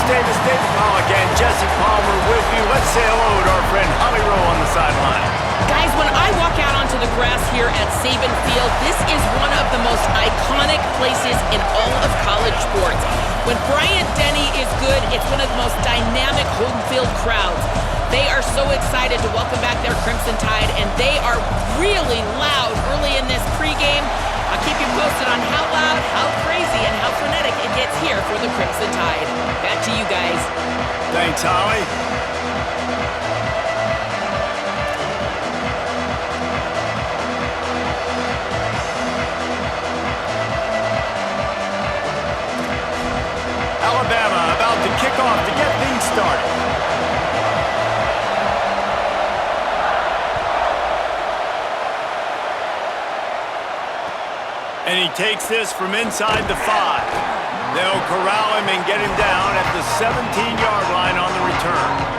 Davis, David Pollock, and Jesse Palmer with you. Let's say hello to our friend Holly Rowe on the sideline. Guys, when I walk out onto the grass here at Saban Field, this is one of the most iconic places in all of college sports. When Bryant Denny is good, it's one of the most dynamic home field crowds. They are so excited to welcome back their Crimson Tide, and they are really loud early in this pregame. I'll keep you posted on how loud, how crazy, and how frenetic it gets here for the Crimson Tide. Back to you guys. Thanks, Holly. Alabama about to kick off to get things started. And he takes this from inside the 5. They'll corral him and get him down at the 17-yard line on the return.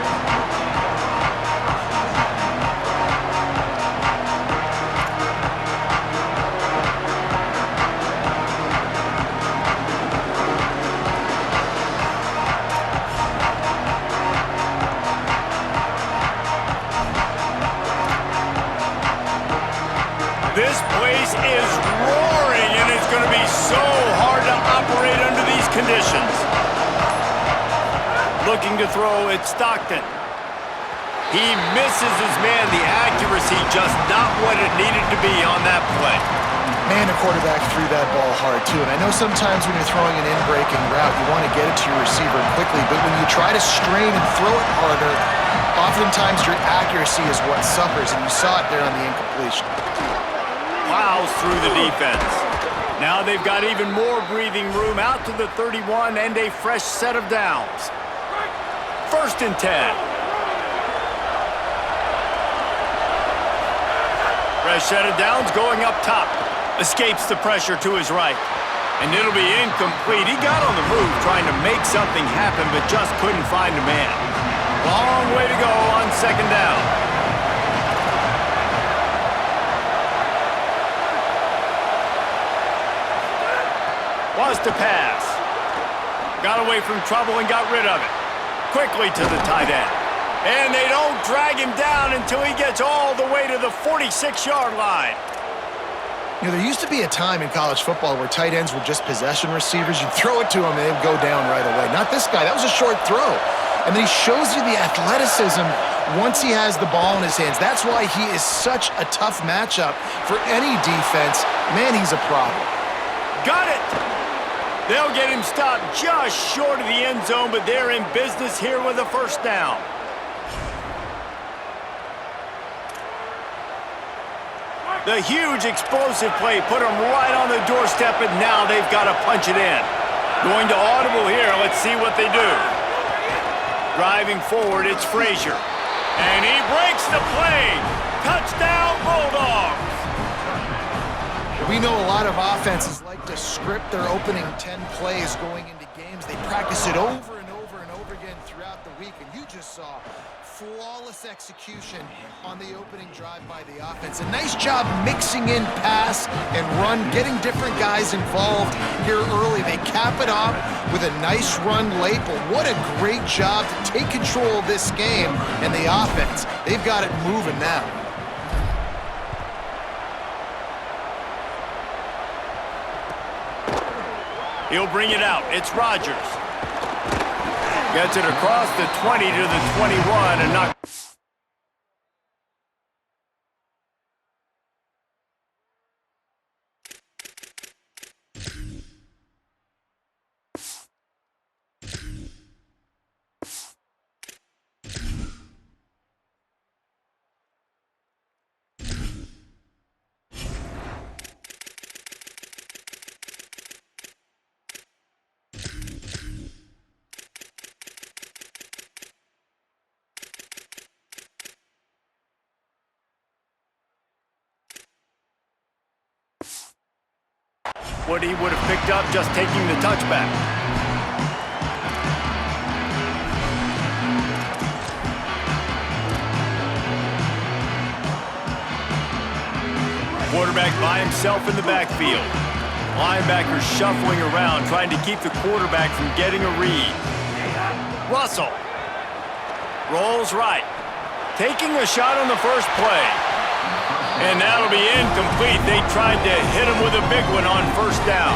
This place is roaring, and it's going to be so hard to operate under these conditions. Looking to throw, it's Stockton. He misses his man. The accuracy just not what it needed to be on that play. Man, the quarterback threw that ball hard, too. And I know sometimes when you're throwing an in-breaking route, you want to get it to your receiver quickly. But when you try to strain and throw it harder, oftentimes your accuracy is what suffers. And you saw it there on the incompletion. Plows through the defense. Now they've got even more breathing room out to the 31 and a fresh set of downs. 1st and 10. Fresh set of downs going up top. Escapes the pressure to his right. And it'll be incomplete. He got on the move trying to make something happen, but just couldn't find a man. Long way to go on 2nd down. Was to pass. Got away from trouble and got rid of it. Quickly to the tight end. And they don't drag him down until he gets all the way to the 46-yard line. You know, there used to be a time in college football where tight ends were just possession receivers. You'd throw it to them and they'd go down right away. Not this guy. That was a short throw. And then he shows you the athleticism once he has the ball in his hands. That's why he is such a tough matchup for any defense. Man, he's a problem. Got it! They'll get him stopped just short of the end zone, but they're in business here with a 1st down. The huge explosive play put them right on the doorstep, and now they've got to punch it in. Going to audible here. Let's see what they do. Driving forward, it's Frazier. And he breaks the play. Touchdown, Bulldogs. We know a lot of offenses like to script their opening 10 plays going into games. They practice it over and over and over again throughout the week, and you just saw flawless execution on the opening drive by the offense. A nice job mixing in pass and run, getting different guys involved here early. They cap it off with a nice run late, but what a great job to take control of this game and the offense. They've got it moving now. He'll bring it out. It's Rodgers. Gets it across the 20 to the 21 and not... what he would have picked up just taking the touchback. Quarterback by himself in the backfield. Linebackers shuffling around, trying to keep the quarterback from getting a read. Russell. Rolls right. Taking a shot on the first play. And that'll be incomplete. They tried to hit him with a big one on first down.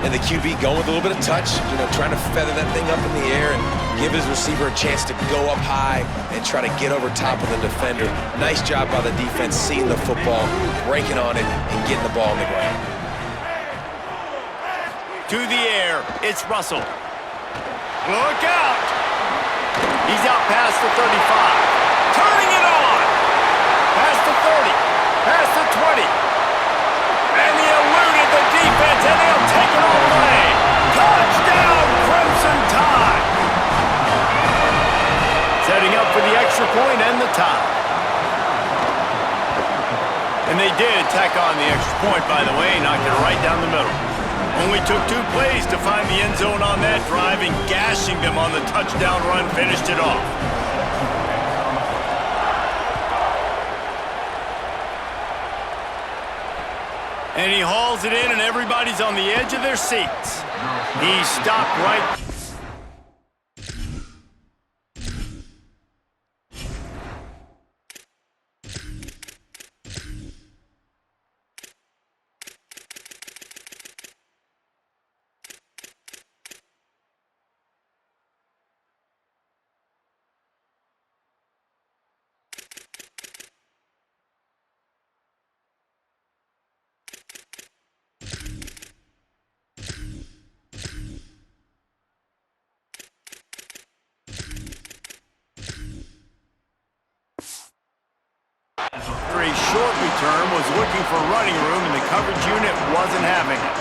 And the QB going with a little bit of touch, trying to feather that thing up in the air and give his receiver a chance to go up high and try to get over top of the defender. Nice job by the defense, seeing the football, breaking on it, and getting the ball on the ground. To the air, it's Russell. Look out! He's out past the 35. Turning it on! Past the 30. Past the 20. And he eluded the defense, and they'll take it all away. Touchdown, Crimson Tide! Setting up for the extra point and the tie. And they did tack on the extra point, by the way, knocked it right down the middle. Only took 2 plays to find the end zone on that drive, and gashing them on the touchdown run finished it off. And he hauls it in, and everybody's on the edge of their seats. He stopped right. After a short return, was looking for running room, and the coverage unit wasn't having it.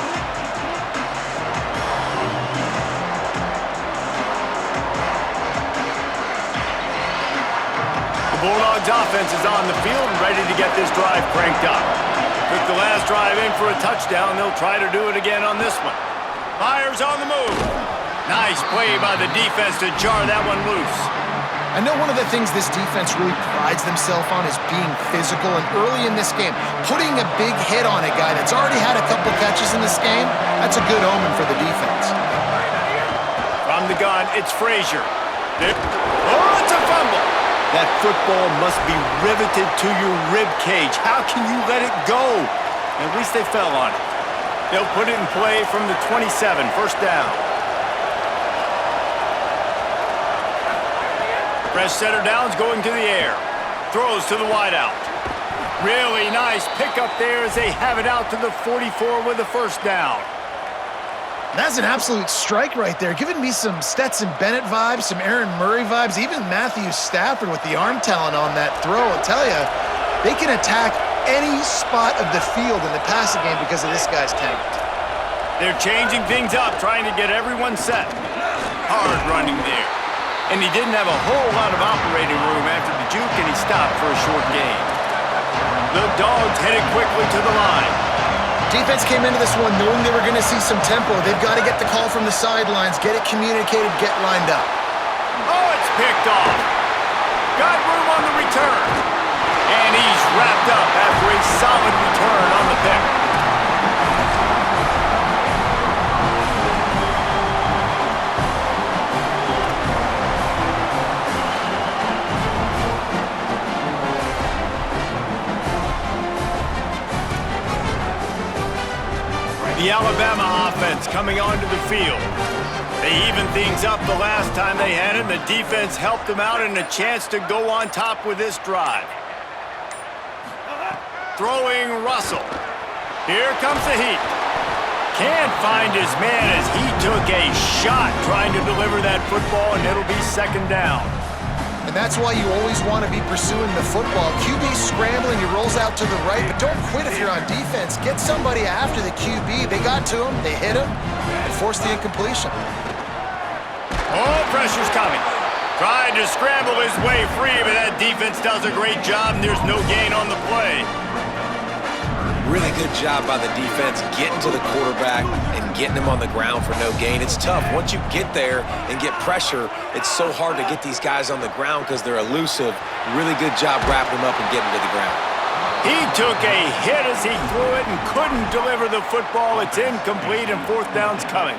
The Bulldogs offense is on the field and ready to get this drive cranked up. Took the last drive in for a touchdown. They'll try to do it again on this one. Fires on the move. Nice play by the defense to jar that one loose. I know one of the things this defense really prides themselves on is being physical, and early in this game, putting a big hit on a guy that's already had a couple catches in this game, that's a good omen for the defense. From the gun, it's Frazier. Oh, it's a fumble. That football must be riveted to your rib cage. How can you let it go? At least they fell on it. They'll put it in play from the 27, first down. Fresh setter downs going to the air. Throws to the wideout. Really nice pickup there as they have it out to the 44 with the first down. That's an absolute strike right there, giving me some Stetson Bennett vibes, some Aaron Murray vibes, even Matthew Stafford with the arm talent on that throw. I'll tell you, they can attack any spot of the field in the passing game because of this guy's talent. They're changing things up, trying to get everyone set. Hard running there. And he didn't have a whole lot of operating room after the juke, and he stopped for a short gain. The Dogs headed quickly to the line. Defense came into this one knowing they were going to see some tempo. They've got to get the call from the sidelines, get it communicated, get lined up. Oh, it's picked off. Got room on the return. And he's wrapped up after a solid return on the pick. The Alabama offense coming onto the field. They evened things up the last time they had it, and the defense helped them out and a chance to go on top with this drive. Throwing Russell. Here comes the heat. Can't find his man as he took a shot trying to deliver that football, and it'll be second down. And that's why you always want to be pursuing the football. QB scrambling, he rolls out to the right, but don't quit if you're on defense. Get somebody after the QB. They got to him, they hit him, and forced the incompletion. Oh, pressure's coming. Tried to scramble his way free, but that defense does a great job, and there's no gain on the play. Really good job by the defense getting to the quarterback and getting him on the ground for no gain. It's tough. Once you get there and get pressure, it's so hard to get these guys on the ground because they're elusive. Really good job wrapping them up and getting to the ground. He took a hit as he threw it and couldn't deliver the football. It's incomplete, and fourth down's coming.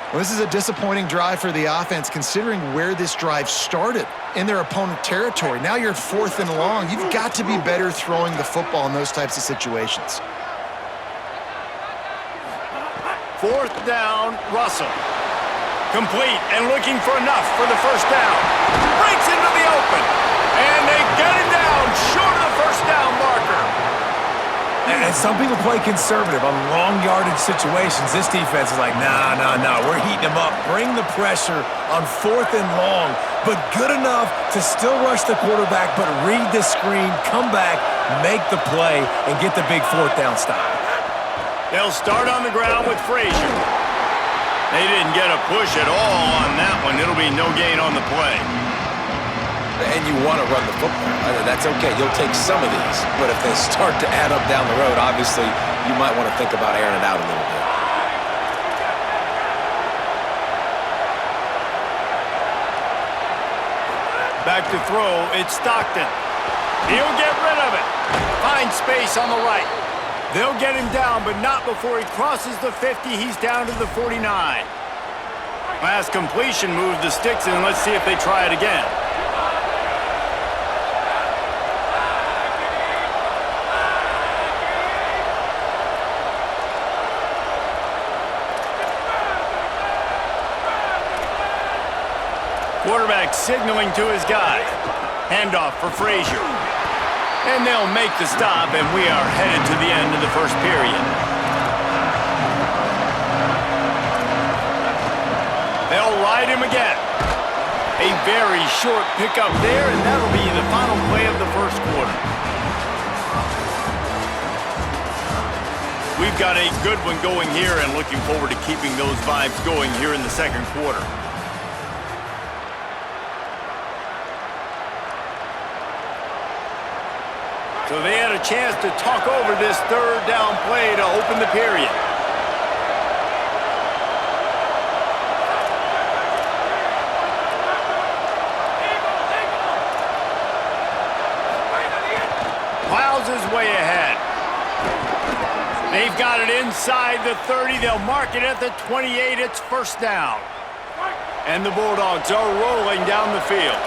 Well, this is a disappointing drive for the offense considering where this drive started, in their opponent territory. Now you're 4th and long. You've got to be better throwing the football in those types of situations. 4th down, Russell. Complete and looking for enough for the first down. Breaks into the open. And they get it down short of the first down marker. And some people play conservative on long yardage situations. This defense is like, nah, we're heating them up. Bring the pressure on 4th and long, but good enough to still rush the quarterback, but read the screen, come back, make the play, and get the big 4th down stop. They'll start on the ground with Frazier. They didn't get a push at all on that one. It'll be no gain on the play. And you want to run the football. That's okay. You'll take some of these. But if they start to add up down the road, obviously, you might want to think about airing it out a little bit. Back to throw, it's Stockton. He'll get rid of it. Finds space on the right. They'll get him down, but not before he crosses the 50. He's down to the 49. Last completion moved the sticks in. Let's see if they try it again. Quarterback signaling to his guy. Handoff for Frazier. And they'll make the stop, and we are headed to the end of the first period. They'll ride him again. A very short pickup there, and that'll be the final play of the first quarter. We've got a good one going here, and looking forward to keeping those vibes going here in the second quarter. So they had a chance to talk over this 3rd down play to open the period. Plows his way ahead. They've got it inside the 30. They'll mark it at the 28. It's first down. And the Bulldogs are rolling down the field.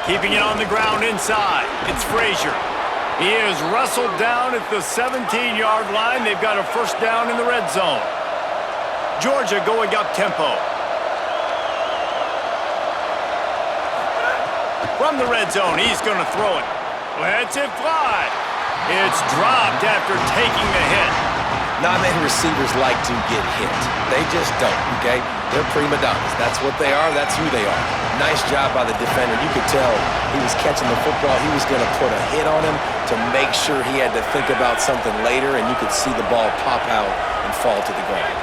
Keeping it on the ground inside. It's Frazier. He is wrestled down at the 17-yard line. They've got a first down in the red zone. Georgia going up tempo. From the red zone, he's going to throw it. Lets it fly. It's dropped after taking the hit. Not many receivers like to get hit. They just don't, okay? They're prima donnas. That's what they are. That's who they are. Nice job by the defender. You could tell he was catching the football. He was going to put a hit on him to make sure he had to think about something later, and you could see the ball pop out and fall to the ground.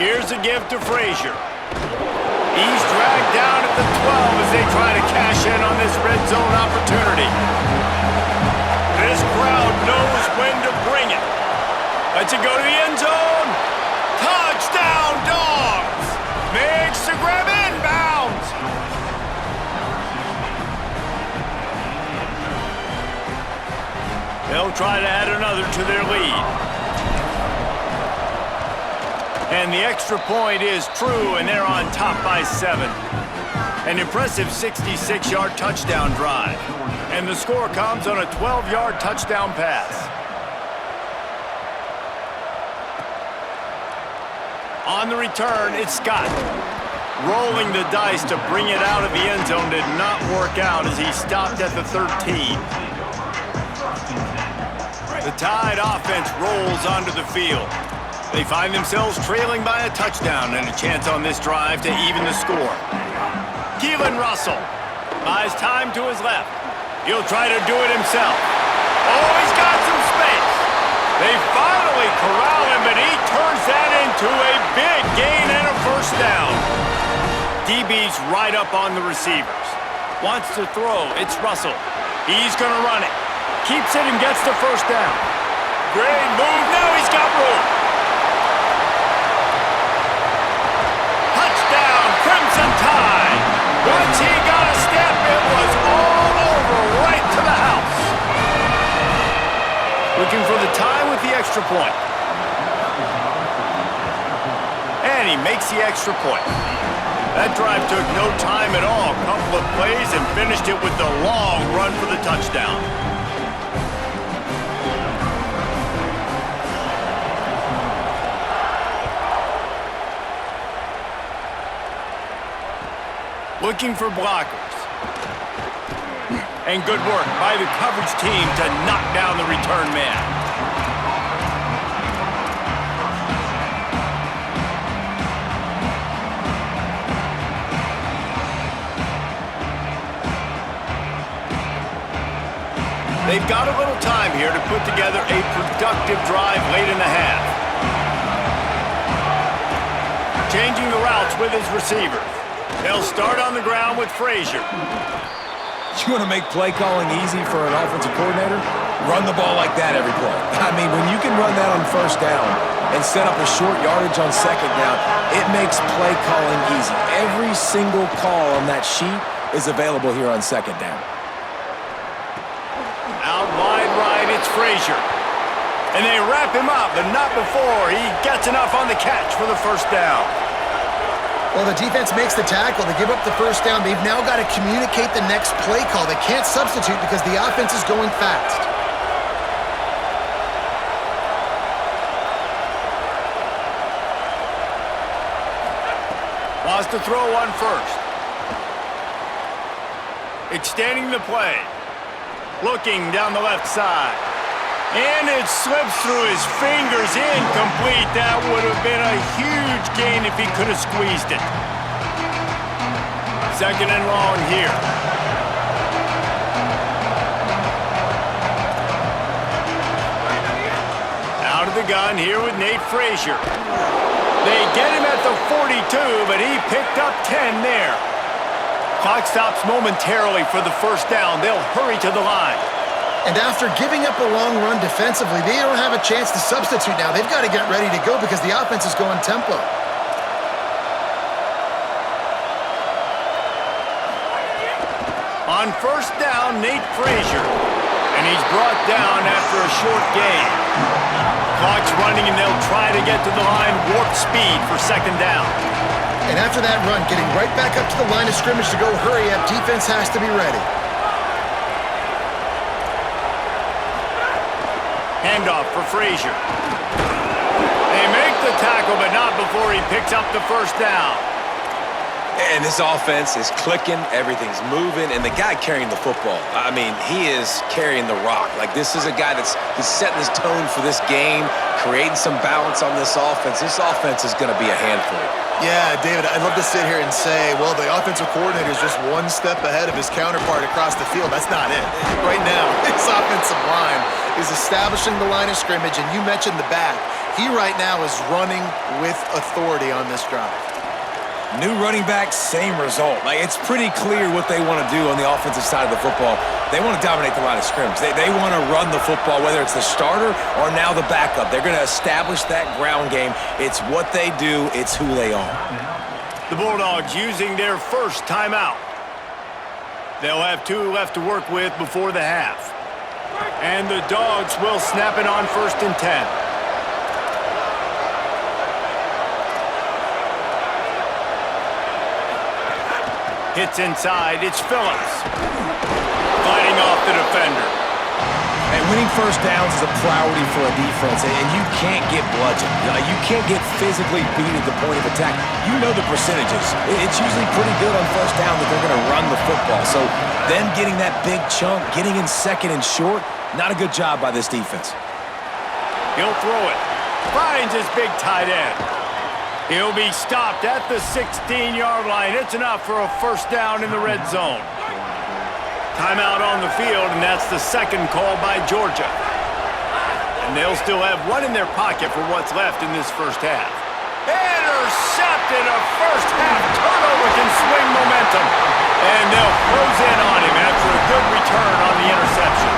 Here's a give to Frazier. He's dragged down at the 12 as they try to cash in on this red zone opportunity. This crowd knows when to bring it. Lets it go to the end zone. Touchdown, Dogs! Makes the grab inbounds. They'll try to add another to their lead. And the extra point is true, and they're on top by 7. An impressive 66-yard touchdown drive. And the score comes on a 12-yard touchdown pass. On the return, it's Scott. Rolling the dice to bring it out of the end zone did not work out as he stopped at the 13. The Tide offense rolls onto the field. They find themselves trailing by a touchdown and a chance on this drive to even the score. Keelan Russell buys time to his left. He'll try to do it himself. Oh, he's got some space. They finally corral him, but he turns that into a big gain and a first down. DB's right up on the receivers. Wants to throw. It's Russell. He's going to run it. Keeps it and gets the first down. Great move. Now he's got room. Touchdown, Crimson Tide. with the extra point. And he makes the extra point. That drive took no time at all. A couple of plays and finished it with the long run for the touchdown. Looking for blockers. And good work by the coverage team to knock down the return man. They've got a little time here to put together a productive drive late in the half. Changing the routes with his receivers. They'll start on the ground with Frazier. You want to make play calling easy for an offensive coordinator? Run the ball like that every play. I mean, when you can run that on first down and set up a short yardage on second down, it makes play calling easy. Every single call on that sheet is available here on second down. Out wide right, it's Frazier. And they wrap him up, but not before he gets enough on the catch for the first down. Well, the defense makes the tackle. They give up the first down. They've now got to communicate the next play call. They can't substitute because the offense is going fast. Wants to throw on first. Extending the play. Looking down the left side. And it slips through his fingers, incomplete. That would have been a huge gain if he could have squeezed it. Second and long here. Out of the gun here with Nate Frazier. They get him at the 42, but he picked up 10 there. Clock stops momentarily for the first down. They'll hurry to the line. And after giving up a long run defensively, they don't have a chance to substitute now. They've got to get ready to go because the offense is going tempo. On first down, Nate Frazier. And he's brought down after a short gain. Clock's running, and they'll try to get to the line warp speed for second down. And after that run, getting right back up to the line of scrimmage to go hurry up, defense has to be ready. Handoff for Frazier. They make the tackle, but not before he picks up the first down. And this offense is clicking, everything's moving, and the guy carrying the football, I mean, he is carrying the rock. Like, this is a guy he's setting his tone for this game, creating some balance on this offense. This offense is going to be a handful. Yeah, David, I'd love to sit here and say, well, the offensive coordinator is just one step ahead of his counterpart across the field. That's not it. Right now, his offensive line is establishing the line of scrimmage, and you mentioned the back. He right now is running with authority on this drive. New running back, same result. Like, it's pretty clear what they want to do on the offensive side of the football. They want to dominate the line of scrimmage. They want to run the football, whether it's the starter or now the backup. They're going to establish that ground game. It's what they do. It's who they are. The Bulldogs using their first timeout. They'll have 2 left to work with before the half. And the Dogs will snap it on first and 10. Hits inside, it's Phillips. Fighting off the defender. And winning first downs is a priority for a defense, and you can't get bludgeoned. You can't get physically beat at the point of attack. You know the percentages. It's usually pretty good on first down that they're going to run the football. So them getting that big chunk, getting in second and short, not a good job by this defense. He'll throw it. Finds his big tight end. He'll be stopped at the 16-yard line. It's enough for a first down in the red zone. Timeout on the field, and that's the second call by Georgia. And they'll still have one in their pocket for what's left in this first half. Intercepted! A first half turnover can swing momentum. And they'll close in on him after a good return on the interception.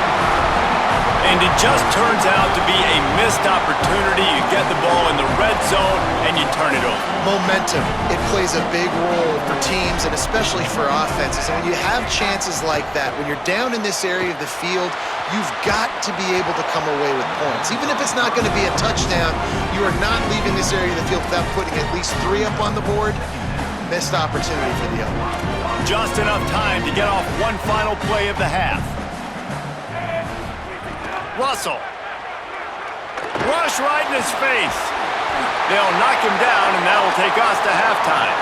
And to it just turns out to be a missed opportunity. You get the ball in the red zone, and you turn it over. Momentum, it plays a big role for teams and especially for offenses. And when you have chances like that, when you're down in this area of the field, you've got to be able to come away with points. Even if it's not going to be a touchdown, you are not leaving this area of the field without putting at least 3 up on the board. Missed opportunity for the other. Just enough time to get off one final play of the half. Russell. Rush right in his face. They'll knock him down, and that will take us to halftime.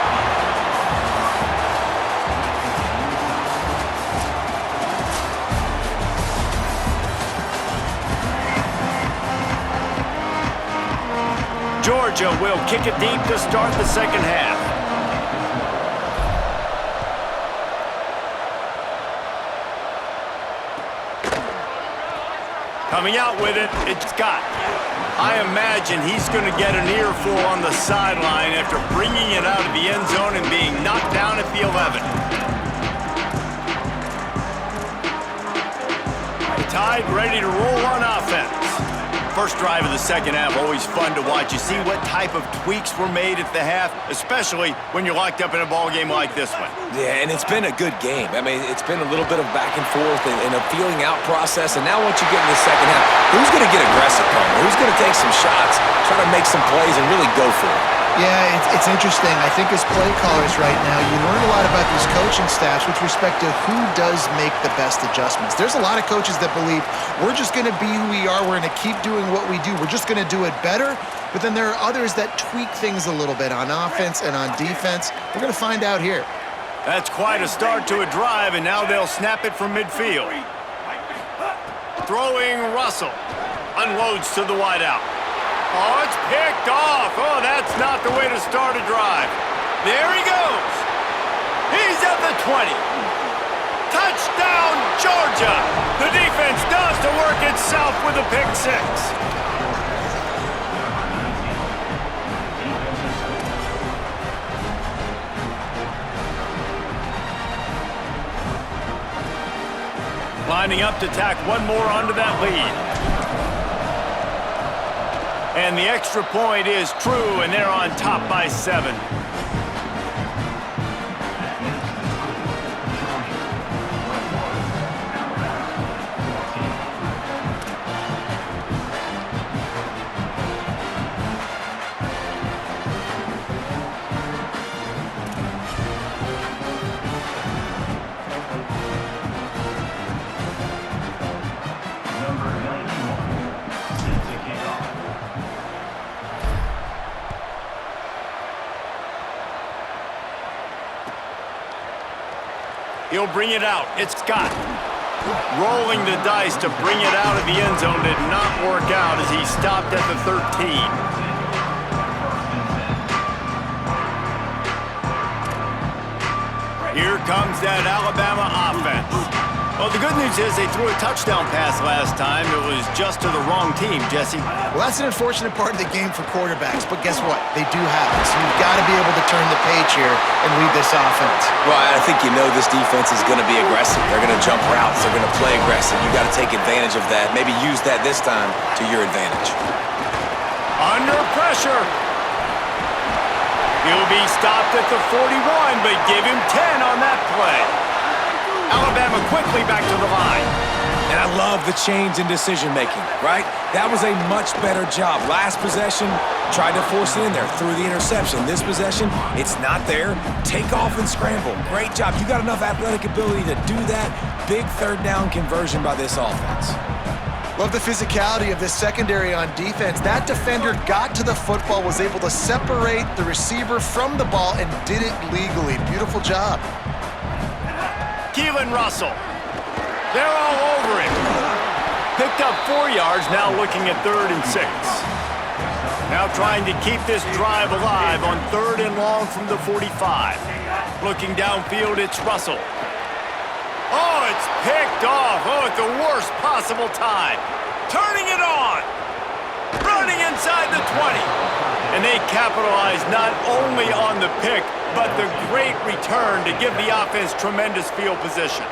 Georgia will kick it deep to start the second half. Coming out with it, it's Scott. I imagine he's going to get an earful on the sideline after bringing it out of the end zone and being knocked down at the 11. Tide ready to roll on offense. First drive of the second half, always fun to watch. You see what type of tweaks were made at the half, especially when you're locked up in a ball game like this one. Yeah, and it's been a good game. I mean, it's been a little bit of back and forth and a feeling out process. And now once you get in the second half, who's going to get aggressive, Palmer? Who's going to take some shots, try to make some plays, and really go for it? Yeah, it's interesting. I think as play callers right now, you learn a lot about these coaching staffs with respect to who does make the best adjustments. There's a lot of coaches that believe we're just going to be who we are. We're going to keep doing what we do. We're just going to do it better. But then there are others that tweak things a little bit on offense and on defense. We're going to find out here. That's quite a start to a drive, and now they'll snap it from midfield. Throwing Russell. Unloads to the wideout. Oh, it's picked off. Oh, that's not the way to start a drive. There he goes. He's at the 20. Touchdown, Georgia. The defense does the work itself with a pick 6. Lining up to tack one more onto that lead. And the extra point is true, and they're on top by 7. He'll bring it out. It's Scott. Rolling the dice to bring it out of the end zone did not work out as he stopped at the 13. Here comes that Alabama offense. Well, the good news is they threw a touchdown pass last time. It was just to the wrong team, Jesse. Well, that's an unfortunate part of the game for quarterbacks, but guess what? They do have it, so you've got to be able to turn the page here and lead this offense. Well, I think you know this defense is going to be aggressive. They're going to jump routes. They're going to play aggressive. You got to take advantage of that. Maybe use that this time to your advantage. Under pressure. He'll be stopped at the 41, but give him 10 on that play. Alabama quickly back to the line. And I love the change in decision-making, right? That was a much better job. Last possession, tried to force it in there, threw the interception. This possession, it's not there. Take off and scramble. Great job. You got enough athletic ability to do that. Big third down conversion by this offense. Love the physicality of this secondary on defense. That defender got to the football, was able to separate the receiver from the ball, and did it legally. Beautiful job. Keelan Russell. They're all over him. Picked up 4 yards, now looking at 3rd and 6. Now trying to keep this drive alive on 3rd and long from the 45. Looking downfield, it's Russell. Oh, it's picked off. Oh, at the worst possible time. Turning it on. Running inside the 20. And they capitalize not only on the pick, but the great return to give the offense tremendous field position.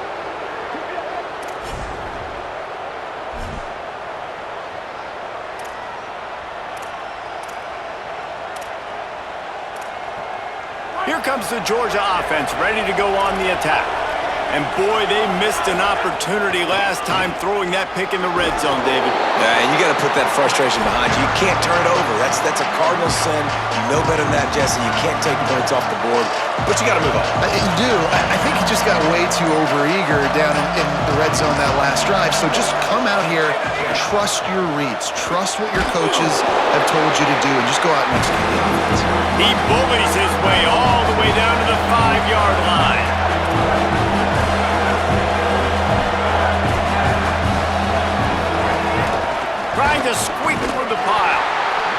Here comes the Georgia offense, ready to go on the attack. And boy, they missed an opportunity last time throwing that pick in the red zone, David. Yeah, and you got to put that frustration behind you. You can't turn it over. That's a cardinal sin. You know better than that, Jesse. You can't take points off the board, but you got to move on. You do. I think he just got way too overeager down in the red zone that last drive. So just come out here, trust your reads, trust what your coaches have told you to do, and just go out and execute the offense. He bullies his way all the way down to the 5-yard line. Trying to squeak through the pile.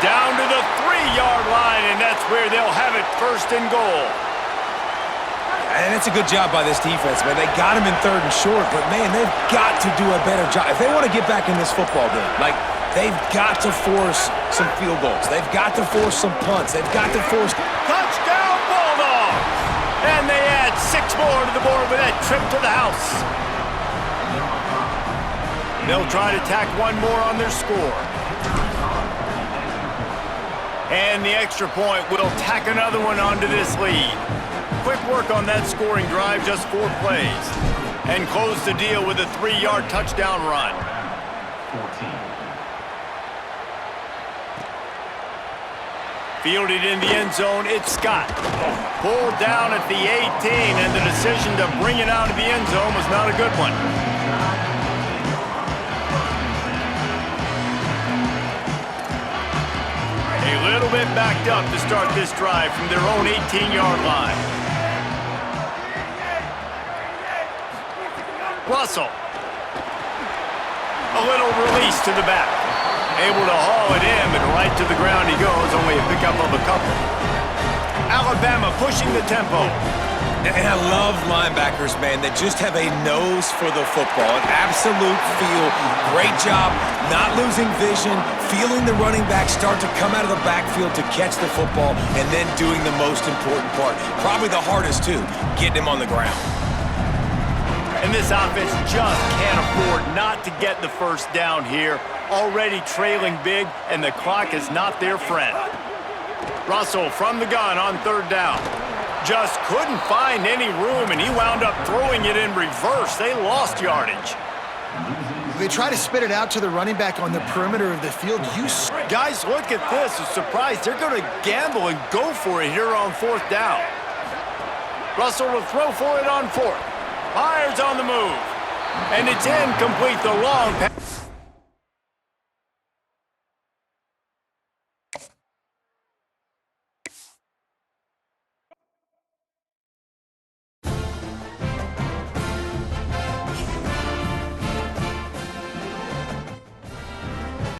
Down to the 3-yard line, and that's where they'll have it, 1st and goal. And it's a good job by this defense, man. They got him in 3rd and short, but, man, they've got to do a better job. If they want to get back in this football game, like, they've got to force some field goals. They've got to force some punts. They've got to force... Touchdown, Bulldogs! And they add 6 more to the board with that trip to the house. They'll try to tack one more on their score. And the extra point will tack another one onto this lead. Quick work on that scoring drive, just 4 plays. And close the deal with a 3-yard touchdown run. 14. Fielded in the end zone, it's Scott. Pulled down at the 18, and the decision to bring it out of the end zone was not a good one. A little bit backed up to start this drive from their own 18-yard line. Russell. A little release to the back. Able to haul it in, but right to the ground he goes, only a pickup of a couple. Alabama pushing the tempo. And I love linebackers, man, that just have a nose for the football, an absolute feel. Great job not losing vision, feeling the running back start to come out of the backfield to catch the football, and then doing the most important part. Probably the hardest, too, getting him on the ground. And this offense just can't afford not to get the first down here. Already trailing big, and the clock is not their friend. Russell from the gun on 3rd down. Just couldn't find any room, and he wound up throwing it in reverse. They lost yardage. They try to spit it out to the running back on the perimeter of the field. Guys, look at this. I'm surprised they're going to gamble and go for it here on 4th down. Russell will throw for it on 4th. Fires on the move. And it's incomplete, the long pass.